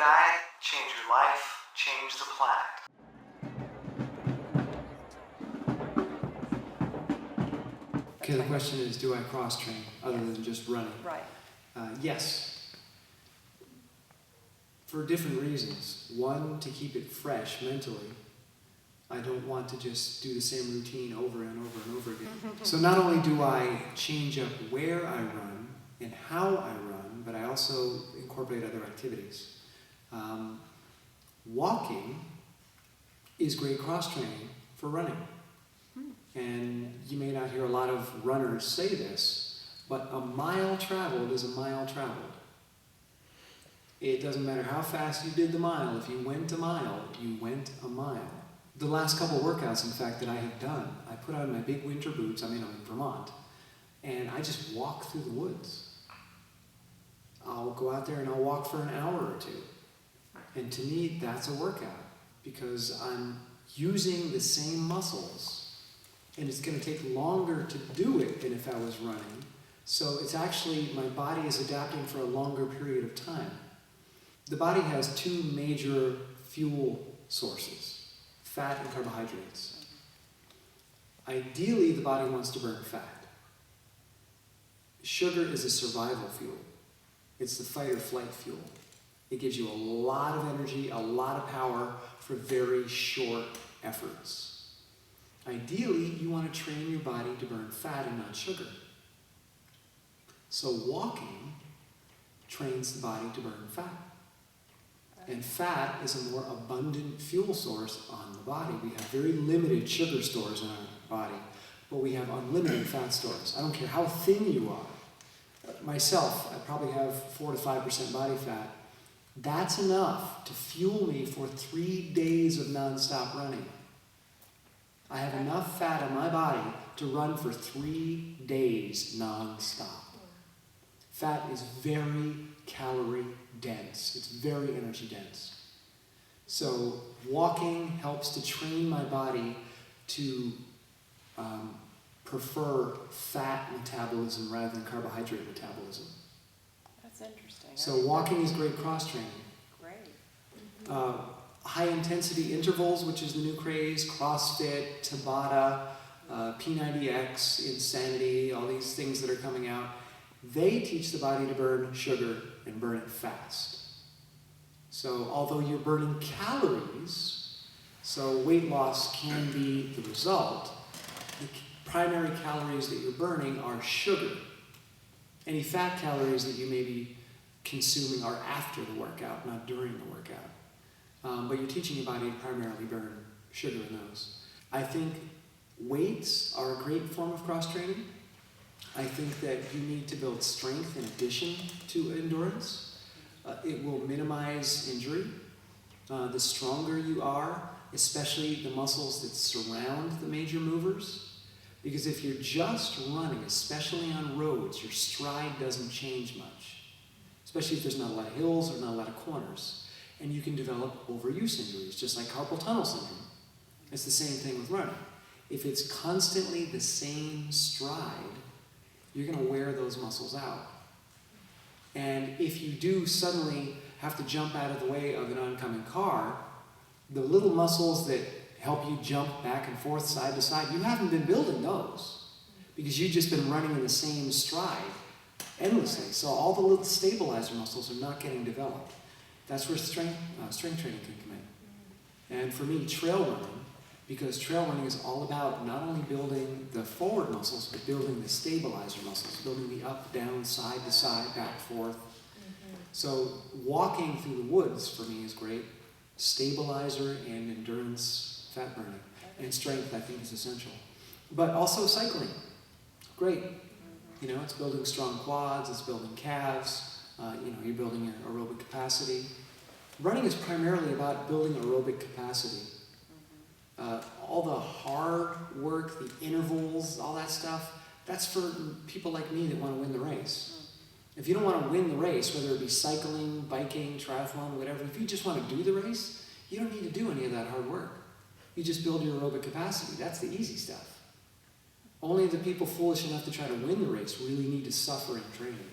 diet, change your life, change the planet. Okay, the question is, do I cross-train other than just running? Right. Yes. For different reasons. One, to keep it fresh mentally. I don't want to just do the same routine over and over and over again. So not only do I change up where I run and how I run, but I also incorporate other activities. Walking is great cross-training for running. And you may not hear a lot of runners say this, but a mile traveled is a mile traveled. It doesn't matter how fast you did the mile. If you went a mile, you went a mile. The last couple of workouts, in fact, that I have done, I put on my big winter boots, I'm in Vermont, and I just walk through the woods. I'll go out there and I'll walk for an hour or two. And to me, that's a workout, because I'm using the same muscles. And it's going to take longer to do it than if I was running. So it's actually, my body is adapting for a longer period of time. The body has two major fuel sources, fat and carbohydrates. Ideally, the body wants to burn fat. Sugar is a survival fuel. It's the fight or flight fuel. It gives you a lot of energy, a lot of power for very short efforts. Ideally, you want to train your body to burn fat and not sugar. So walking trains the body to burn fat. And fat is a more abundant fuel source on the body. We have very limited sugar stores in our body, but we have unlimited fat stores. I don't care how thin you are. Myself, I probably have 4 to 5% body fat. That's enough to fuel me for 3 days of nonstop running. I have enough fat on my body to run for 3 days non-stop. Fat is very calorie dense. It's very energy dense. So walking helps to train my body to prefer fat metabolism rather than carbohydrate metabolism. That's interesting. So walking is great cross-training. Great. High-intensity intervals, which is the new craze, CrossFit, Tabata, P90X, Insanity, all these things that are coming out, they teach the body to burn sugar and burn it fast. So although you're burning calories, so weight loss can be the result, the primary calories that you're burning are sugar. Any fat calories that you may be consuming are after the workout, not during the workout. But you're teaching your body to primarily burn sugar in those. I think weights are a great form of cross-training. I think that you need to build strength in addition to endurance. It will minimize injury. The stronger you are, especially the muscles that surround the major movers, because if you're just running, especially on roads, your stride doesn't change much, especially if there's not a lot of hills or not a lot of corners. And you can develop overuse injuries, just like carpal tunnel syndrome. It's the same thing with running. If it's constantly the same stride, you're going to wear those muscles out. And if you do suddenly have to jump out of the way of an oncoming car, the little muscles that help you jump back and forth, side to side, you haven't been building those because you've just been running in the same stride endlessly. So all the little stabilizer muscles are not getting developed. That's where strength training can come in. And for me, trail running, because trail running is all about not only building the forward muscles, but building the stabilizer muscles, building the up, down, side to side, back, forth. So walking through the woods for me is great. Stabilizer and endurance fat burning. And strength, I think, is essential. But also cycling. Great. You know, it's building strong quads, it's building calves. You're building your aerobic capacity. Running is primarily about building aerobic capacity. All the hard work, the intervals, all that stuff, that's for people like me that want to win the race. If you don't want to win the race, whether it be cycling, biking, triathlon, whatever, if you just want to do the race, you don't need to do any of that hard work. You just build your aerobic capacity. That's the easy stuff. Only the people foolish enough to try to win the race really need to suffer in training.